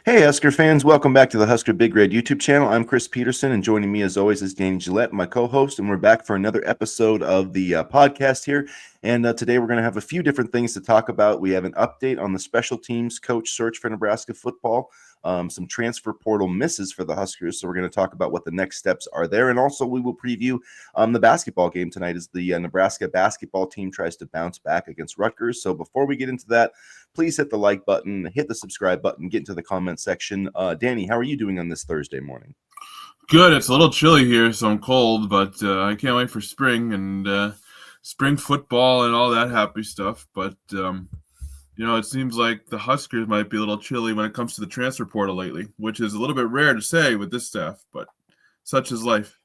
Hey, Husker fans, welcome back to the Husker Big Red YouTube channel. I'm Chris Peterson, and joining me as always is Danny Gillette, my co host, and we're back for another episode of the podcast here. And today we're going to have a few different things to talk about. We have an update on the special teams coach search for Nebraska football, some transfer portal misses for the Huskers. So we're going to talk about what the next steps are there. And also, we will preview the basketball game tonight as the Nebraska basketball team tries to bounce back against Rutgers. So before we get into that, please hit the like button, hit the subscribe button, get into the comment section. Danny, how are you doing on this Thursday morning? Good. It's a little chilly here, so I'm cold, but I can't wait for spring and spring football and all that happy stuff. But it seems like the Huskers might be a little chilly when it comes to the transfer portal lately, which is a little bit rare to say with this staff, but such is life.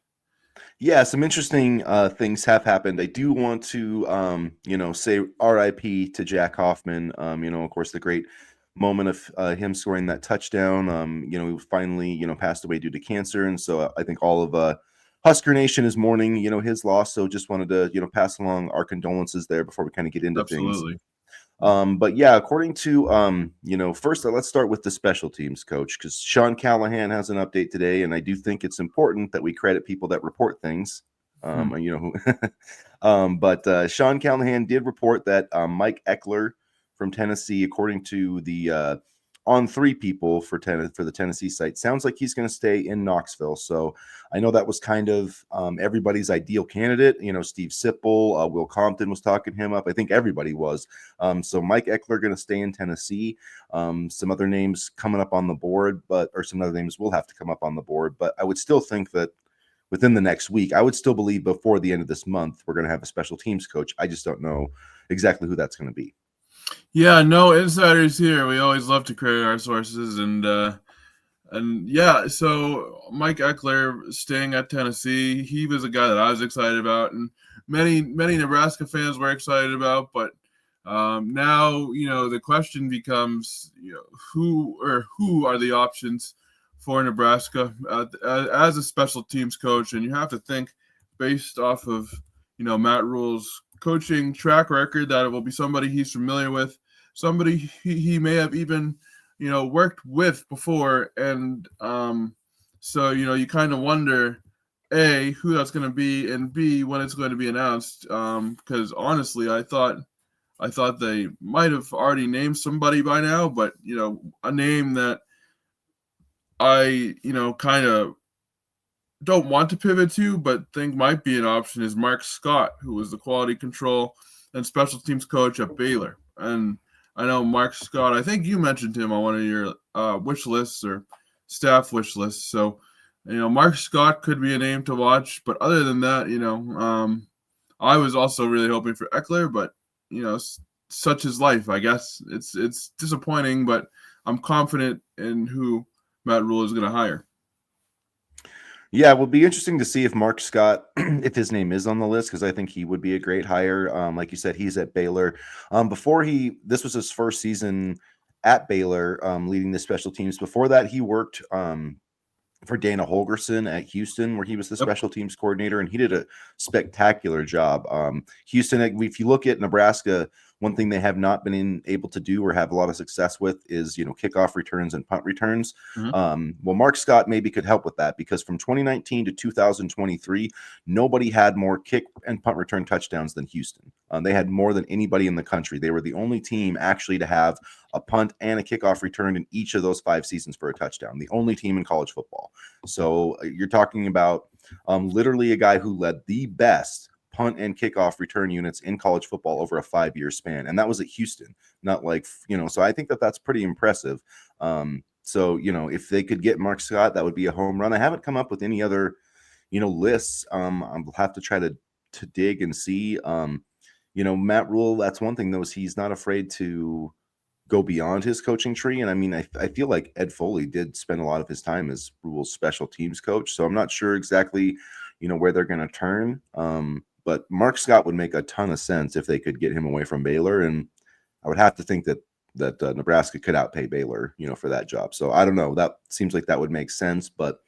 Yeah, some interesting things have happened. I do want to, say RIP to Jack Hoffman. Of course, the great moment of him scoring that touchdown. He finally, passed away due to cancer. And so I think all of Husker Nation is mourning, his loss. So just wanted to, pass along our condolences there before we kind of get into things. Absolutely. But yeah, according to first let's start with the special teams coach because Sean Callahan has an update today, and I do think it's important that we credit people that report things. But Sean Callahan did report that Mike Eckler from Tennessee, according to the on three people for the Tennessee site, sounds like he's going to stay in Knoxville. So I know that was kind of everybody's ideal candidate. Steve Sipple, Will Compton was talking him up. I think everybody was. So Mike Eckler going to stay in Tennessee. Some other names coming up on the board, or some other names will have to come up on the board. But I would still think that within the next week, I would still believe before the end of this month, we're going to have a special teams coach. I just don't know exactly who that's going to be. Yeah, no insiders here. We always love to credit our sources, and yeah. So Mike Eckler staying at Tennessee, he was a guy that I was excited about, and many Nebraska fans were excited about. But now the question becomes, who are the options for Nebraska as a special teams coach, and you have to think based off of Matt Rule's coaching track record that it will be somebody he's familiar with, somebody he may have even worked with before, and so you kind of wonder A, who that's going to be, and B, when it's going to be announced, because honestly I thought they might have already named somebody by now, but a name that I kind of don't want to pivot to, but think might be an option is Mark Scott, who was the quality control and special teams coach at Baylor. And I know Mark Scott, I think you mentioned him on one of your wish lists or staff wish lists. So, Mark Scott could be a name to watch. But other than that, I was also really hoping for Eckler, but, such is life, I guess. It's disappointing, but I'm confident in who Matt Rule is going to hire. Yeah, it will be interesting to see if Mark Scott, if his name is on the list, because I think he would be a great hire. Like you said, he's at Baylor. This was his first season at Baylor, leading the special teams. Before that, he worked for Dana Holgerson at Houston, where he was the special teams coordinator, and he did a spectacular job. Houston, if you look at Nebraska, one thing they have not been able to do or have a lot of success with is, kickoff returns and punt returns. Mm-hmm. Well, Mark Scott maybe could help with that because from 2019 to 2023, nobody had more kick and punt return touchdowns than Houston. They had more than anybody in the country. They were the only team actually to have a punt and a kickoff return in each of those 5 seasons for a touchdown. The only team in college football. So you're talking about literally a guy who led the best punt and kickoff return units in college football over a 5-year span. And that was at Houston, not like, so I think that that's pretty impressive. So, if they could get Mark Scott, that would be a home run. I haven't come up with any other, lists. I'll have to try to dig and see. Matt Rule, that's one thing though, is he's not afraid to go beyond his coaching tree. And I mean, I feel like Ed Foley did spend a lot of his time as Rule's special teams coach. So I'm not sure exactly, where they're going to turn. But Mark Scott would make a ton of sense if they could get him away from Baylor. And I would have to think that Nebraska could outpay Baylor, for that job. So I don't know. That seems like that would make sense, but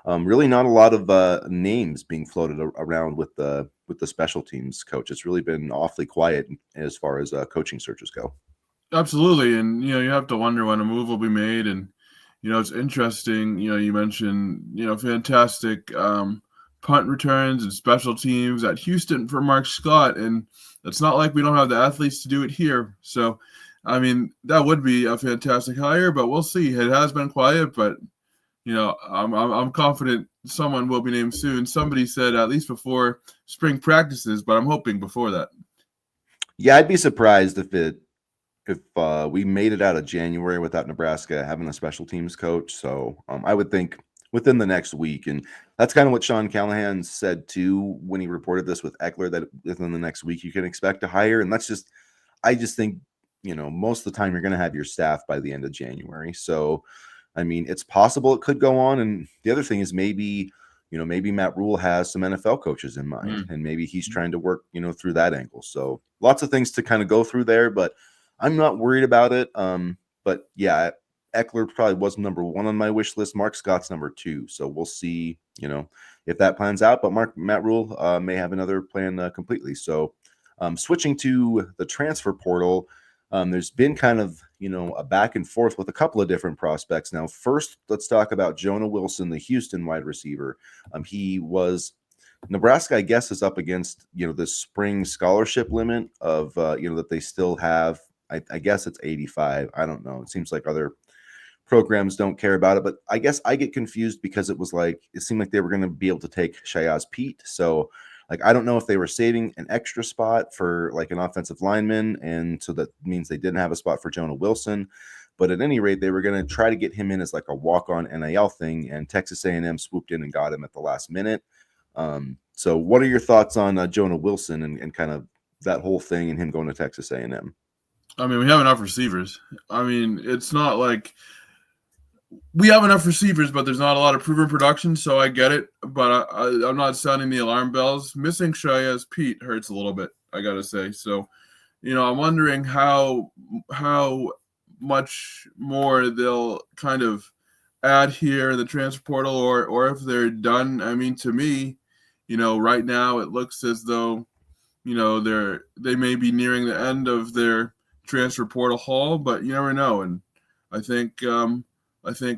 really not a lot of names being floated around with the special teams coach. It's really been awfully quiet as far as coaching searches go. Absolutely, and you have to wonder when a move will be made, and It's interesting. You mentioned, fantastic punt returns and special teams at Houston for Mark Scott. And it's not like we don't have the athletes to do it here. So, I mean, that would be a fantastic hire, but we'll see. It has been quiet, but, I'm confident someone will be named soon. Somebody said at least before spring practices, but I'm hoping before that. Yeah, I'd be surprised if we made it out of January without Nebraska having a special teams coach. So I would think within the next week, and that's kind of what Sean Callahan said too when he reported this with Eckler, that within the next week you can expect to hire. And I just think, most of the time you're going to have your staff by the end of January. So, I mean, it's possible it could go on. And the other thing is maybe Matt Rule has some NFL coaches in mind, and maybe he's trying to work, through that angle. So lots of things to kind of go through there, but I'm not worried about it. But yeah, Eckler probably was number one on my wish list. Mark Scott's number two. So we'll see, if that plans out. But Matt Rule may have another plan completely. So switching to the transfer portal, there's been kind of, a back and forth with a couple of different prospects. Now, first, let's talk about Jonah Wilson, the Houston wide receiver. Nebraska, I guess, is up against, this spring scholarship limit of, that they still have. I guess it's 85. I don't know. It seems like other programs don't care about it, but I guess I get confused because it seemed like they were going to be able to take Shayaz Pete. So, I don't know if they were saving an extra spot for like an offensive lineman, and so that means they didn't have a spot for Jonah Wilson. But at any rate, they were going to try to get him in as like a walk-on NIL thing, and Texas A&M swooped in and got him at the last minute. So what are your thoughts on Jonah Wilson and kind of that whole thing and him going to Texas A&M? I mean, we have enough receivers. I mean, it's not like we have enough receivers, but there's not a lot of proven production, so I get it. But I'm not sounding the alarm bells. Missing Shayaz Pete hurts a little bit, I gotta say. So, I'm wondering how much more they'll kind of add here in the transfer portal, or if they're done. I mean, to me, right now it looks as though they may be nearing the end of their transfer portal haul, but you never know. And I think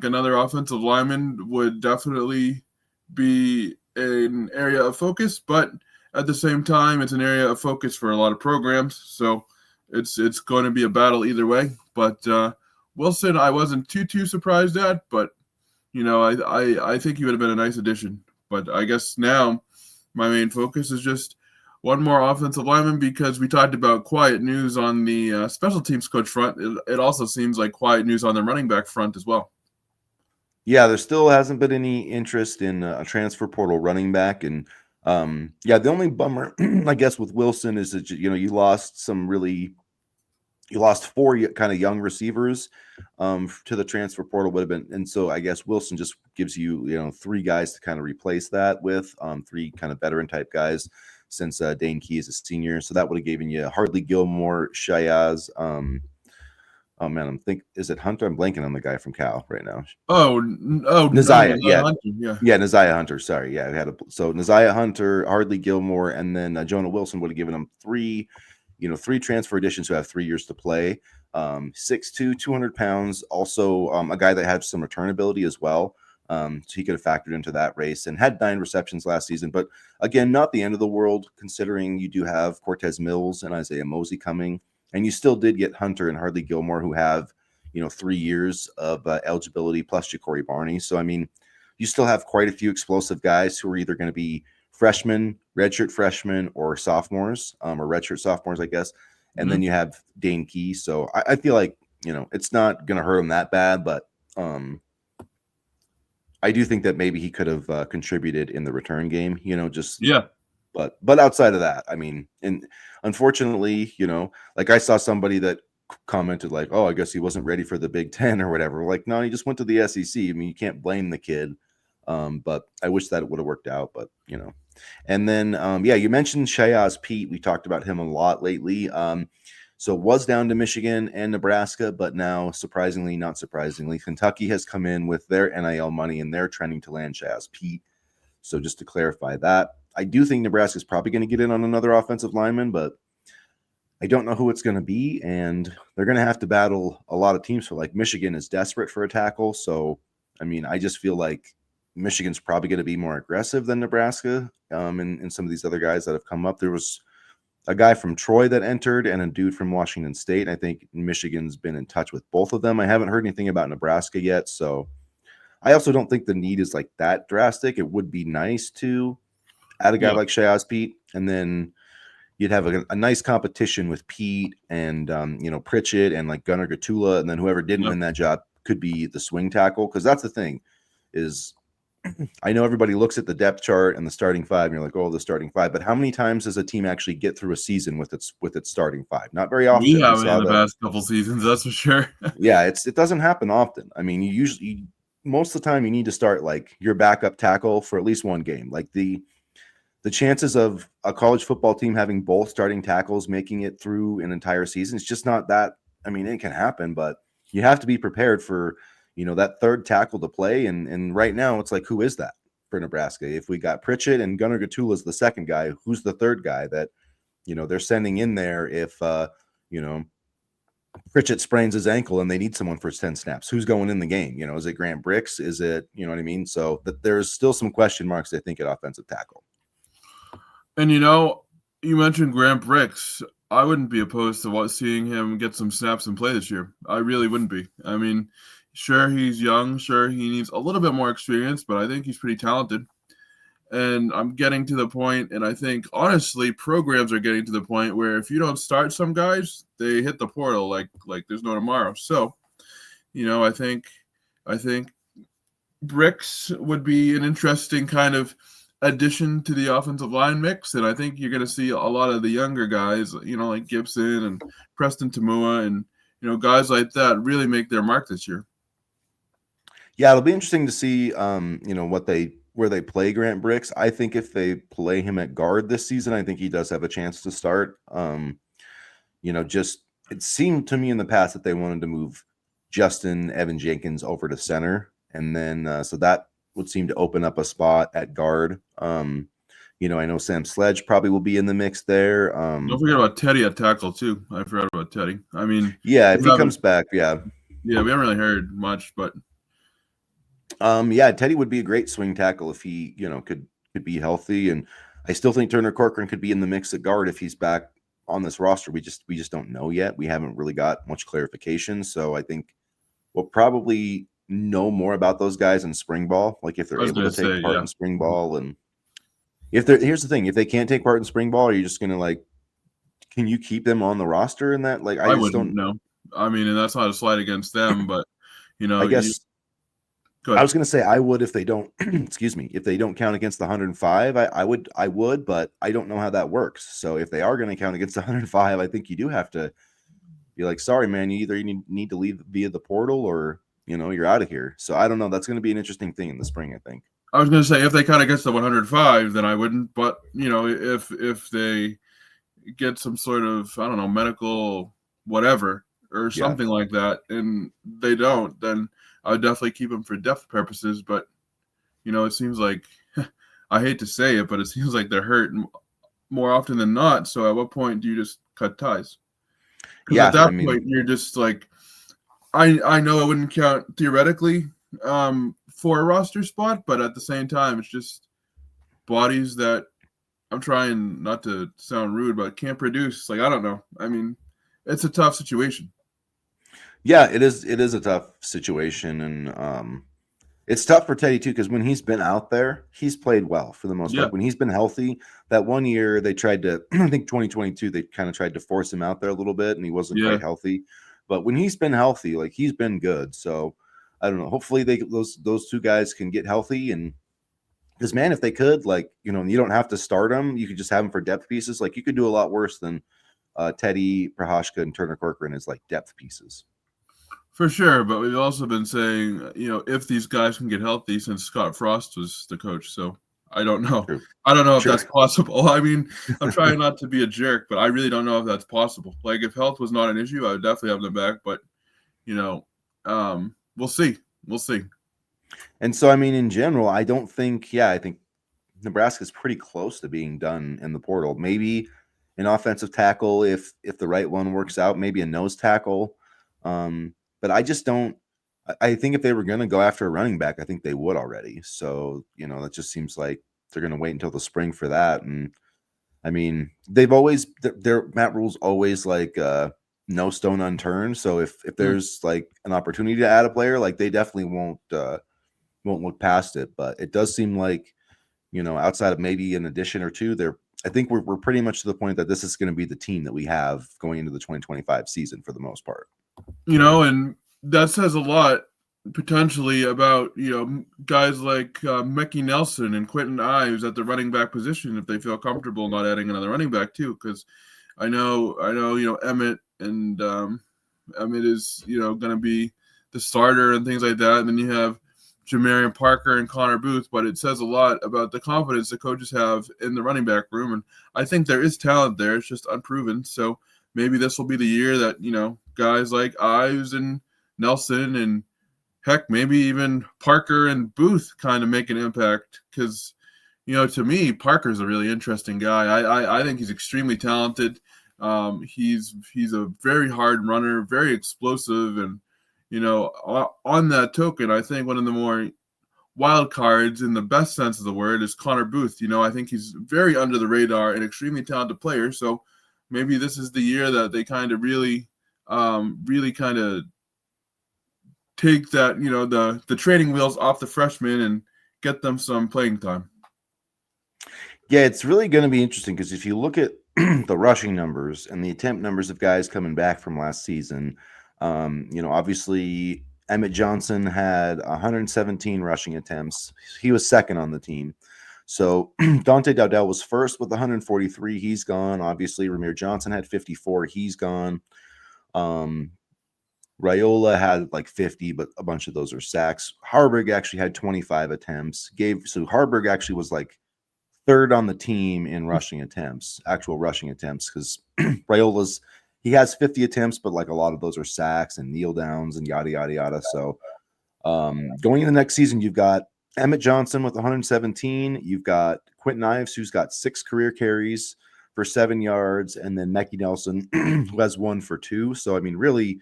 another offensive lineman would definitely be an area of focus, but at the same time, it's an area of focus for a lot of programs. So it's going to be a battle either way. But Wilson, I wasn't too surprised at, but I think he would have been a nice addition. But I guess now my main focus is just one more offensive lineman, because we talked about quiet news on the special teams coach front. It also seems like quiet news on the running back front as well. Yeah, there still hasn't been any interest in a transfer portal running back. And yeah, the only bummer, I guess, with Wilson is that, you lost four kind of young receivers to the transfer portal would have been. And so I guess Wilson just gives you, three guys to kind of replace that with, three kind of veteran type guys, since Dane Key is a senior. So that would have given you Hardly Gilmore, Shayaz. Oh man, is it Hunter? I'm blanking on the guy from Cal right now. Neziah, yeah. Hunter, yeah. Yeah, Neziah Hunter. Sorry, yeah, Neziah Hunter, Hardly Gilmore, and then Jonah Wilson would have given them three transfer additions who have 3 years to play. 6'2", 200 pounds. Also, a guy that had some return ability as well. So he could have factored into that race, and had 9 receptions last season. But again, not the end of the world, considering you do have Cortez Mills and Isaiah Mosey coming. And you still did get Hunter and Hardly Gilmore, who have, 3 years of eligibility, plus Ja'Cory Barney. So, I mean, you still have quite a few explosive guys who are either going to be freshmen, redshirt freshmen, or sophomores, or redshirt sophomores, I guess. And then you have Dane Key. So I feel like, it's not going to hurt him that bad, but I do think that maybe he could have contributed in the return game, Yeah. But outside of that, I mean, and unfortunately, like I saw somebody that commented like, "Oh, I guess he wasn't ready for the Big Ten or whatever." Like, no, he just went to the SEC. I mean, you can't blame the kid. But I wish that it would have worked out. But and then yeah, you mentioned Shayaz Pete. We talked about him a lot lately. So it was down to Michigan and Nebraska, but now, surprisingly, not surprisingly, Kentucky has come in with their NIL money, and they're trending to land Shayaz Pete. So just to clarify that, I do think Nebraska is probably going to get in on another offensive lineman, but I don't know who it's going to be, and they're going to have to battle a lot of teams. For like Michigan is desperate for a tackle, so I mean, I just feel like Michigan's probably going to be more aggressive than Nebraska, and some of these other guys that have come up. There was a guy from Troy that entered and a dude from Washington State. I think Michigan's been in touch with both of them. I haven't heard anything about Nebraska yet, so I also don't think the need is like that drastic. It would be nice to add a guy Yeah, like Shea Pete, and then you'd have a nice competition with Pete and Pritchett and like Gunnar Gatula, and then whoever didn't yeah. win that job could be the swing tackle. Because that's the thing is, I know everybody looks at the depth chart and the starting five, and you're like, oh, the starting five. But how many times does a team actually get through a season with its starting five? Not very We often. We haven't in saw the the past couple seasons, that's for sure. yeah, it doesn't happen often. I mean, you usually most of the time you need to start like your backup tackle for at least one game. Like the chances of a college football team having both starting tackles making it through an entire season, it's just not that. I mean, it can happen, but you have to be prepared for, that third tackle to play. And right now it's like, who is that for Nebraska? If we got Pritchett and Gunnar Gatula is the second guy, who's the third guy that, they're sending in there if, you know, Pritchett sprains his ankle and they need someone for 10 snaps? Who's going in the game? Is it Grant Bricks? Is it, you know what I mean? So that there's still some question marks, I think, at offensive tackle. And you mentioned Grant Bricks. I wouldn't be opposed to seeing him get some snaps and play this year. I really wouldn't be. I mean, sure, he's young. Sure, he needs a little bit more experience, but I think he's pretty talented. And I'm getting to the point, and I think honestly, programs are getting to the point where if you don't start some guys, they hit the portal like there's no tomorrow. So, I think Bricks would be an interesting kind of addition to the offensive line mix, and I think you're going to see a lot of the younger guys, like Gibson and Preston Tamua, and guys like that really make their mark this year. Yeah, it'll be interesting to see, where they play Grant Bricks. I think if they play him at guard this season, I think he does have a chance to start. Just it seemed to me in the past that they wanted to move Justin Evan Jenkins over to center, and then so that would seem to open up a spot at guard. I know Sam Sledge probably will be in the mix there. Don't forget about Teddy at tackle too. I forgot about Teddy. I mean, Yeah, we if he haven't comes back, yeah. we haven't really heard much, but Yeah, Teddy would be a great swing tackle if he, could be healthy. And I still think Turner Corcoran could be in the mix at guard if he's back on this roster. We just don't know yet. We haven't really got much clarification. So I think we'll probably know more about those guys in spring ball, like if I they're was able going to to take say, part yeah. in spring ball. And if they're here's the thing, if they can't take part in spring ball, are you just gonna like can you keep them on the roster in that? Like I I just wouldn't don't know. I mean, and that's not a slight against them, but I you guess go I ahead. was going to say I would if they don't excuse me, if they don't count against the 105. I would, but I don't know how that works. So if they are going to count against the 105, I think you do have to be like, sorry man, you need to leave via the portal, or you're out of here. So I don't know, that's going to be an interesting thing in the spring, I think. I was going to say if they kind of gets to 105, then I wouldn't. But if they get some sort of, I don't know, medical whatever or Yeah. something like that, and they don't, then I would definitely keep them for depth purposes. But it seems like I hate to say it, but it seems like they're hurt more often than not. So at what point do you just cut ties? Because at Yeah, that I mean, point you're just like, I know it wouldn't count theoretically for a roster spot, but at the same time, it's just bodies that I'm trying not to sound rude, but can't produce. Like, I don't know. I mean, it's a tough situation. yeah, it is a tough situation. And it's tough for Teddy too, because when he's been out there, he's played well for the most part. Yeah, Like when he's been healthy, that one year they tried to, I think 2022, they kind of tried to force him out there a little bit, and he wasn't yeah, quite healthy. But when he's been healthy, like he's been good. So I don't know. Hopefully those two guys can get healthy, and because man, if they could, like you don't have to start them. You could just have them for depth pieces. Like you could do a lot worse than Teddy, Prohashka, and Turner Corcoran as like depth pieces. for sure. But we've also been saying, if these guys can get healthy, since Scott Frost was the coach. So I don't know. True. I don't know if Sure. that's possible. I mean, I'm trying not to be a jerk, but I really don't know if that's possible. Like, if health was not an issue, I would definitely have them back. But we'll see. We'll see. And so, I mean, in general, I don't think, I think Nebraska's pretty close to being done in the portal. Maybe an offensive tackle if the right one works out, maybe a nose tackle. But I just don't. I think if they were going to go after a running back, I think they would already. So that just seems like they're going to wait until the spring for that. And I mean, they've always their Matt Rule's always like no stone unturned. So if Mm. there's like an opportunity to add a player, like they definitely won't look past it. But it does seem like outside of maybe an addition or two, I think we're pretty much to the point that this is going to be the team that we have going into the 2025 season for the most part. And that says a lot potentially about guys like Mickey Nelson and Quentin Ives at the running back position if they feel comfortable not adding another running back too. Because I know Emmett and Emmett is going to be the starter and things like that, and then you have Jamarian Parker and Connor Booth. But it says a lot about the confidence the coaches have in the running back room, and I think there is talent there. It's just unproven. So maybe this will be the year that guys like Ives and Nelson and heck, maybe even Parker and Booth kind of make an impact. Because to me, Parker's a really interesting guy. I think he's extremely talented. He's a very hard runner, very explosive, and on that token, I think one of the more wild cards in the best sense of the word is Connor Booth. I think he's very under the radar and extremely talented player. So maybe this is the year that they kind of really kind of take that, the training wheels off the freshmen and get them some playing time. Yeah, it's really going to be interesting because if you look at the rushing numbers and the attempt numbers of guys coming back from last season, obviously Emmett Johnson had 117 rushing attempts. He was second on the team. So Dante Dowdell was first with 143. He's gone. Obviously, Ramir Johnson had 54. He's gone. Raiola had like 50, but a bunch of those are sacks. Harburg actually had 25 attempts. So Harburg actually was like third on the team in rushing attempts, actual rushing attempts, because Raiola's he has 50 attempts, but like a lot of those are sacks and kneel downs and yada yada yada. So going into the next season, you've got Emmett Johnson with 117. You've got Quentin Ives, who's got 6 career carries for 7 yards, and then Mickey Nelson, who has 1 for 2. So I mean, really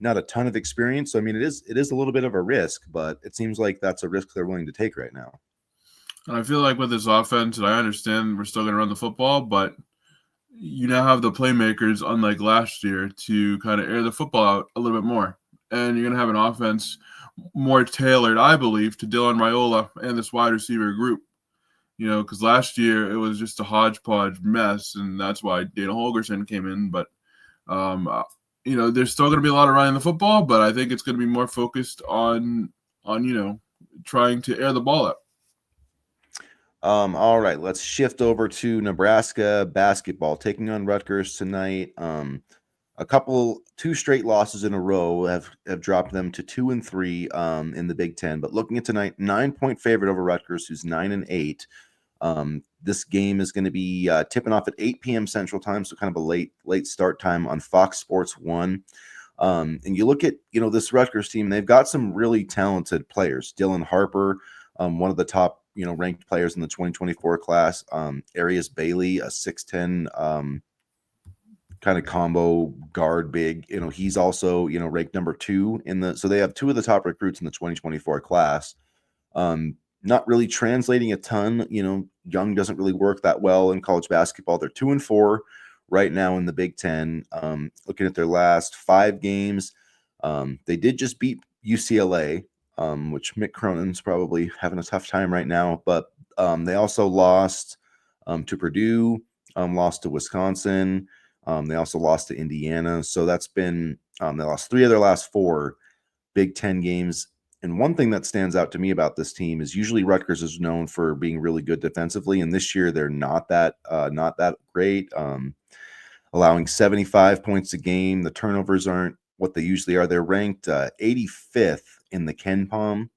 not a ton of experience. So I mean, it is a little bit of a risk, but it seems like that's a risk they're willing to take right now. I feel like with this offense, and I understand we're still going to run the football, but you now have the playmakers, unlike last year, to kind of air the football out a little bit more. And you're going to have an offense more tailored, I believe, to Dylan Raiola and this wide receiver group. Because last year it was just a hodgepodge mess, and that's why Dana Holgerson came in. But, there's still going to be a lot of running the football, but I think it's going to be more focused on trying to air the ball out. All right, let's shift over to Nebraska basketball taking on Rutgers tonight. Two straight losses in a row have dropped them to 2-3 in the Big Ten. But looking at tonight, 9-point favorite over Rutgers, who's 9-8. This game is going to be tipping off at 8 p.m. Central Time, so kind of a late start time on Fox Sports 1. And you look at this Rutgers team, they've got some really talented players. Dylan Harper, one of the top ranked players in the 2024 class. Arias Bailey, a 6'10" kind of combo guard big. He's also ranked number 2 in the. So they have 2 of the top recruits in the 2024 class. Not really translating a ton. Young doesn't really work that well in college basketball. They're 2-4 right now in the Big Ten. Looking at their last 5 games, they did just beat UCLA, which Mick Cronin's probably having a tough time right now. But they also lost to Purdue, lost to Wisconsin. They also lost to Indiana. So that's been they lost 3 of their last 4 Big Ten games. And one thing that stands out to me about this team is usually Rutgers is known for being really good defensively, and this year they're not that great. Allowing 75 points a game. The turnovers aren't what they usually are. They're ranked 85th in the KenPom.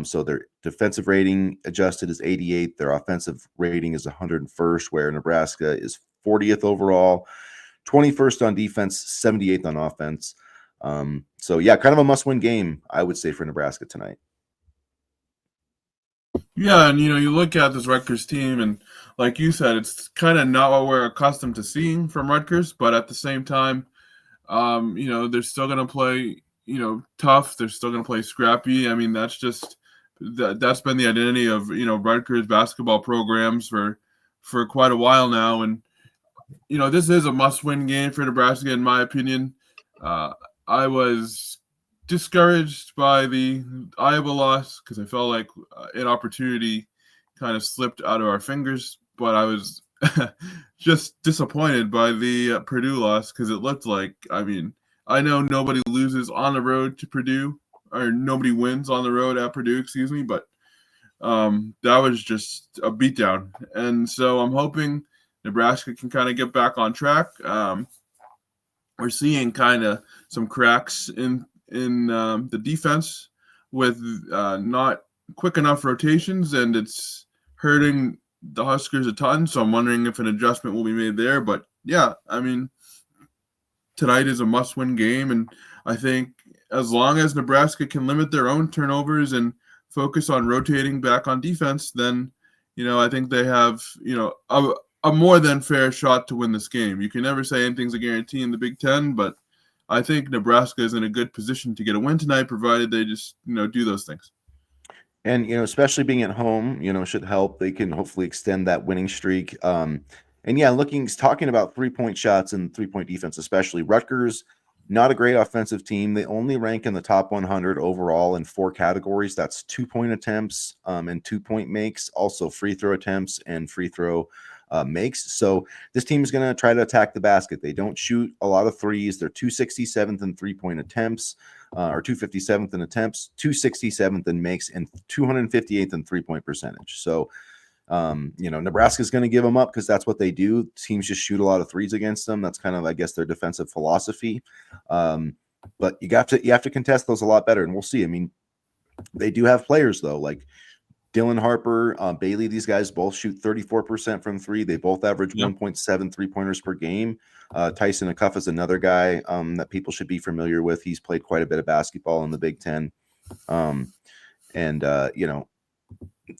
So their defensive rating adjusted is 88. Their offensive rating is 101st, where Nebraska is 40th overall, 21st on defense, 78th on offense. So yeah, kind of a must-win game, I would say, for Nebraska tonight. Yeah, and you look at this Rutgers team, and like you said, it's kind of not what we're accustomed to seeing from Rutgers. But at the same time, they're still going to play, tough. They're still going to play scrappy. I mean, that's been the identity of Rutgers basketball programs for quite a while now, and this is a must-win game for Nebraska, in my opinion. Uh, I was discouraged by the Iowa loss because I felt like an opportunity kind of slipped out of our fingers, but I was just disappointed by the Purdue loss because it looked like, I know nobody loses on the road to Purdue, or nobody wins on the road at Purdue, excuse me, but that was just a beatdown. And so I'm hoping Nebraska can kind of get back on track. We're seeing kind of some cracks in the defense with not quick enough rotations, and it's hurting the Huskers a ton. So I'm wondering if an adjustment will be made there. But yeah, tonight is a must-win game, and I think as long as Nebraska can limit their own turnovers and focus on rotating back on defense, then I think they have a more than fair shot to win this game. You can never say anything's a guarantee in the Big Ten, but I think Nebraska is in a good position to get a win tonight, provided they just do those things. And especially being at home, should help. They can hopefully extend that winning streak. And yeah, talking about 3-point shots and 3-point defense, especially Rutgers, not a great offensive team. They only rank in the top 100 overall in 4 categories. That's 2-point attempts and 2-point makes, also free throw attempts and free throw makes. So this team is going to try to attack the basket. They don't shoot a lot of threes. They're 267th in 3-point attempts, or 257th in attempts, 267th in makes, and 258th in 3-point percentage. So Nebraska's going to give them up because that's what they do. Teams just shoot a lot of threes against them. That's kind of, I guess, their defensive philosophy. But you have to contest those a lot better, and we'll see. I mean, they do have players though, like Dylan Harper, Bailey. These guys both shoot 34% from 3. They both average 1.7 3-pointers per game. Tyson Acuff is another guy that people should be familiar with. He's played quite a bit of basketball in the Big Ten.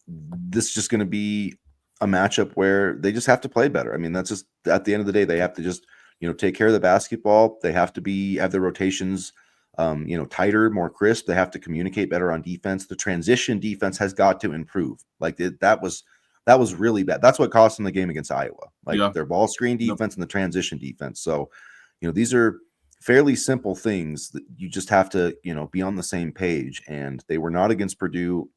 This is just going to be a matchup where they just have to play better. I mean, that's just at the end of the day, they have to just, take care of the basketball. They have to have their rotations, tighter, more crisp. They have to communicate better on defense. The transition defense has got to improve. Like that was really bad. That's what cost them the game against Iowa. Like their ball screen defense and the transition defense. So, these are fairly simple things that you just have to, be on the same page. And they were not against Purdue.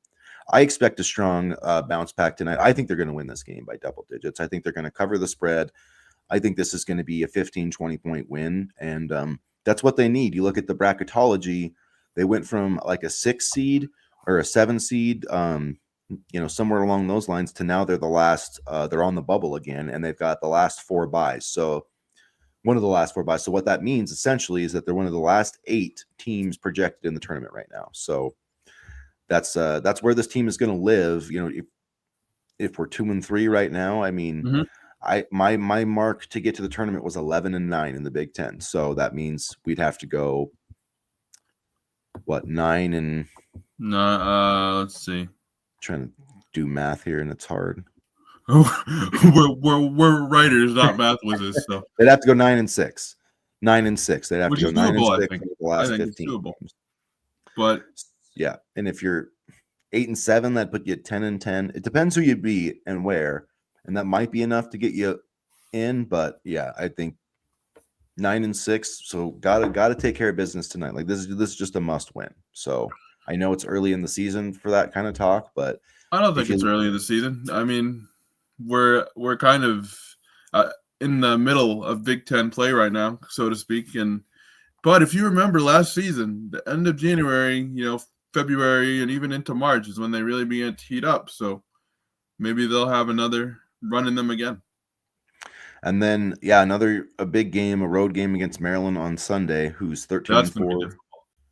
I expect a strong bounce back tonight. I think they're going to win this game by double digits. I think they're going to cover the spread. I think this is going to be a 15, 20-point win. And that's what they need. You look at the bracketology, they went from like a 6 seed or a 7 seed, somewhere along those lines, to now they're the last, they're on the bubble again, and they've got the last 4 byes. So one of the last 4 byes. So what that means essentially is that they're one of the last 8 teams projected in the tournament right now. So that's where this team is going to live. If we're 2-3 right now, I mean, my mark to get to the tournament was 11-9 in the Big Ten. So that means we'd have to go 9 and let's see. Trying to do math here, and it's hard. we're writers, not math wizards. So they'd have to go 9-6. 9-6. They'd have to go 9-6 for the last 15 games. But yeah, and if you're 8-7, that put you at 10-10. It depends who you beat and where, and that might be enough to get you in. But yeah, I think 9-6. So gotta take care of business tonight. Like this is just a must win. So I know it's early in the season for that kind of talk, but I don't think it's early in the season. I mean, we're kind of in the middle of Big Ten play right now, so to speak. But if you remember last season, the end of January, February, and even into March is when they really began to heat up. So maybe they'll have another run in them again. And then, a big game, a road game against Maryland on Sunday, who's 13-4.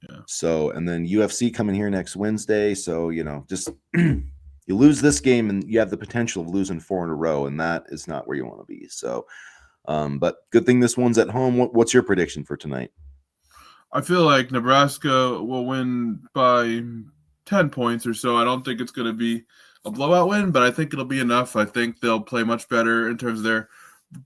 Yeah. So, and then UFC coming here next Wednesday. So, just you lose this game and you have the potential of losing 4 in a row, and that is not where you want to be. So, but good thing this one's at home. What's your prediction for tonight? I feel like Nebraska will win by 10 points or so. I don't think it's going to be a blowout win, but I think it'll be enough. I think they'll play much better in terms of their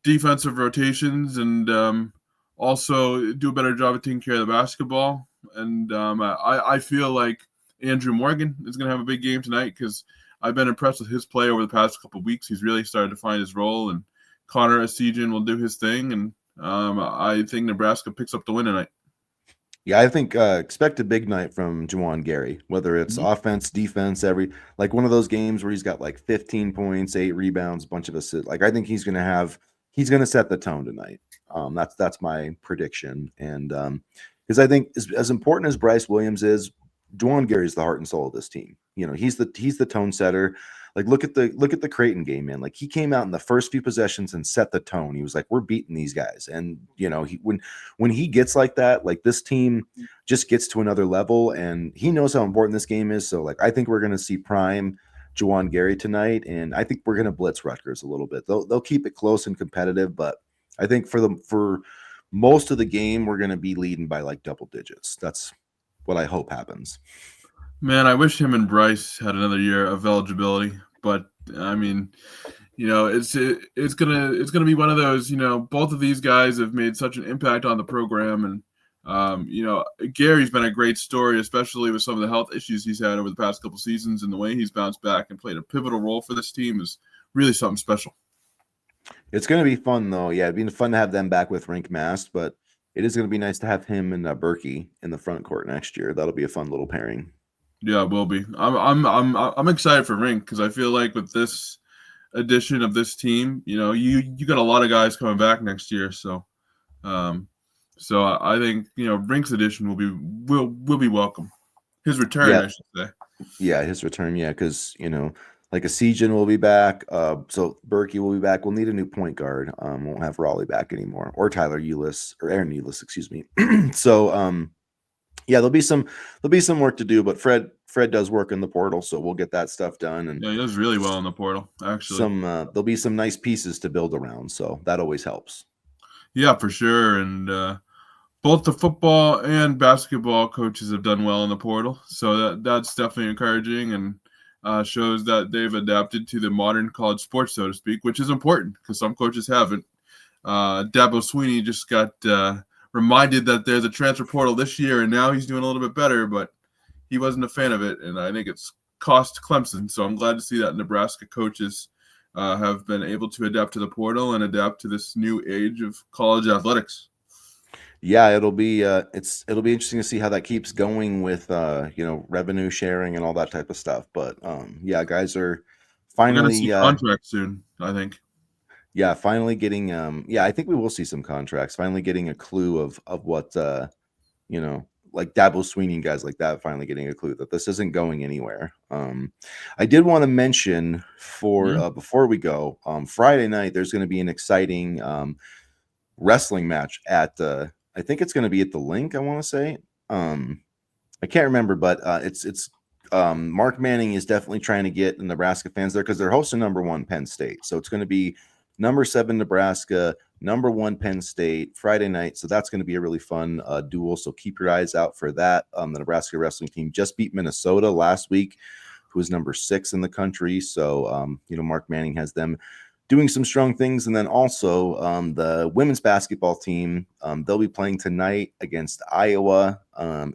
defensive rotations and also do a better job of taking care of the basketball. And I feel like Andrew Morgan is going to have a big game tonight because I've been impressed with his play over the past couple of weeks. He's really started to find his role, and Connor Essegian will do his thing. And I think Nebraska picks up the win tonight. Yeah, I think expect a big night from Juwan Gary, whether it's Mm-hmm. offense, defense, like one of those games where he's got like 15 points, 8 rebounds, a bunch of assists. Like I think he's gonna set the tone tonight. That's my prediction. And because I think as important as Bryce Williams is, Juwan Gary's the heart and soul of this team. You know, he's the tone setter. Like look at the Creighton game, man. Like he came out in the first few possessions and set the tone. He was like, "We're beating these guys," and you know, when he gets like that, like this team just gets to another level, and he knows how important this game is. So, like, I think we're going to see prime Juwan Gary tonight, and I think we're going to blitz Rutgers a little bit. They'll keep it close and competitive, but I think for most of the game, we're going to be leading by like double digits. That's what I hope happens. Man, I wish him and Bryce had another year of eligibility, but I mean, it's gonna be one of those. Both of these guys have made such an impact on the program, and Gary's been a great story, especially with some of the health issues he's had over the past couple seasons, and the way he's bounced back and played a pivotal role for this team is really something special. It's going to be fun, though. Yeah, it'd be fun to have them back with Rink Mast, but it is going to be nice to have him and Berkey in the front court next year. That'll be a fun little pairing. Yeah, it will be. I'm excited for Rink because I feel like with this addition of this team, you got a lot of guys coming back next year, so. Um, I think Rink's addition will be welcome. His return, Yeah, I should say. yeah, his return. Yeah, because like a Sejan will be back. So Berkey will be back. We'll need a new point guard. Won't have Raleigh back anymore, or Tyler Eulis or Aaron Eulis, excuse me. So yeah, there'll be some work to do, but Fred does work in the portal, so we'll get that stuff done, and Yeah, he does really well in the portal, actually. there'll be some nice pieces to build around, so that always helps. Yeah, for sure. And both the football and basketball coaches have done well in the portal, so that's definitely encouraging and shows that they've adapted to the modern college sports, so to speak, which is important because some coaches haven't. Dabo Sweeney just got reminded that there's a transfer portal this year, and now he's doing a little bit better, but he wasn't a fan of it, and I think it's cost Clemson. So I'm glad to see that Nebraska coaches have been able to adapt to the portal and adapt to this new age of college athletics. Yeah, it'll be interesting to see how that keeps going with revenue sharing and all that type of stuff. But yeah, guys are We're going to see finally contracts soon, I think. finally getting I think we will see some contracts, finally getting a clue of what like Dabo Sweeney and guys like that finally getting a clue that this isn't going anywhere. I did want to mention for Mhm. before we go, Friday night there's going to be an exciting wrestling match at I think it's going to be at the Link. I want to say I can't remember, but it's Mark Manning is definitely trying to get the Nebraska fans there because they're hosting number 1 Penn State, so it's going to be number 7 Nebraska, number 1 Penn State Friday night. So that's going to be a really fun duel. So keep your eyes out for that. The Nebraska wrestling team just beat Minnesota last week, who is number 6 in the country. So Mark Manning has them doing some strong things. And then also the women's basketball team, they'll be playing tonight against Iowa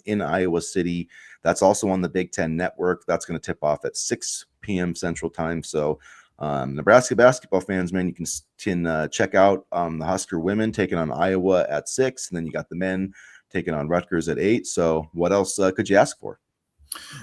in Iowa City. That's also on the Big Ten Network. That's going to tip off at 6 p.m. Central Time. So Nebraska basketball fans, man, you can check out the Husker women taking on Iowa at 6, and then you got the men taking on Rutgers at 8. So what else could you ask for?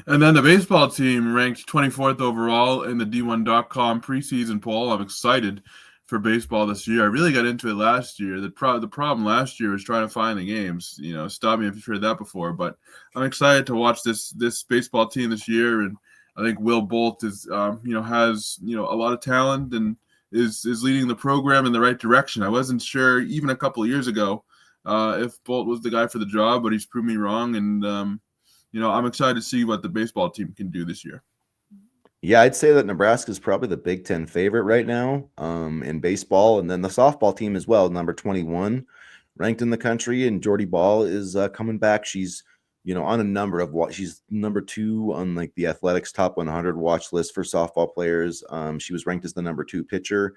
And then the baseball team ranked 24th overall in the D1.com preseason poll. I'm excited for baseball this year. I really got into it last year. The problem last year was trying to find the games. Stop me if you've heard that before. But I'm excited to watch this baseball team this year, and I think Will Bolt is has a lot of talent and is leading the program in the right direction. I wasn't sure even a couple of years ago if Bolt was the guy for the job, but he's proved me wrong, and I'm excited to see what the baseball team can do this year. Yeah, I'd say that Nebraska is probably the Big Ten favorite right now in baseball, and then the softball team as well, number 21 ranked in the country. And Jordy Ball is coming back. She's on a number of what she's number 2 on like the Athletics top 100 watch list for softball players. She was ranked as the number 2 pitcher,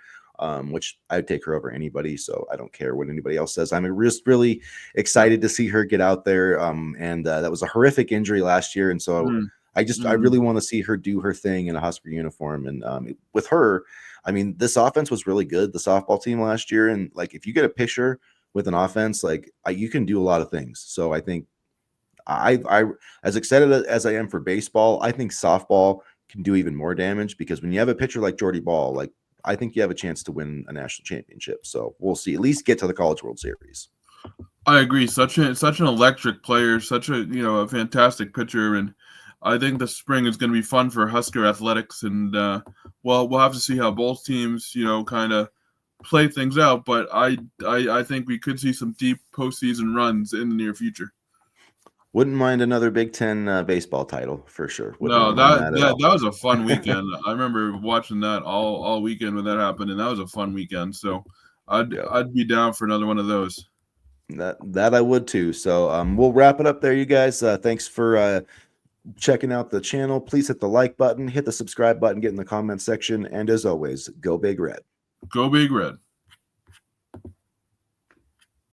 which I'd take her over anybody. So I don't care what anybody else says. I'm just really excited to see her get out there. And that was a horrific injury last year. And so I really want to see her do her thing in a Husker uniform. And with her, I mean, this offense was really good, the softball team last year. And like, if you get a pitcher with an offense, like you can do a lot of things. So I think I as excited as I am for baseball, I think softball can do even more damage because when you have a pitcher like Jordy Ball, like I think you have a chance to win a national championship. So we'll see. At least get to the College World Series. I agree. Such an electric player, such a a fantastic pitcher, and I think the spring is going to be fun for Husker athletics. And well, we'll have to see how both teams kind of play things out. But I think we could see some deep postseason runs in the near future. Wouldn't mind another Big Ten baseball title for sure. No, Wouldn't mind that at all. was a fun weekend. I remember watching that all weekend when that happened, and that was a fun weekend. So I'd be down for another one of those. That I would too. So we'll wrap it up there, you guys. Thanks for checking out the channel. Please hit the like button, hit the subscribe button, get in the comment section, and as always, go Big Red. Go Big Red.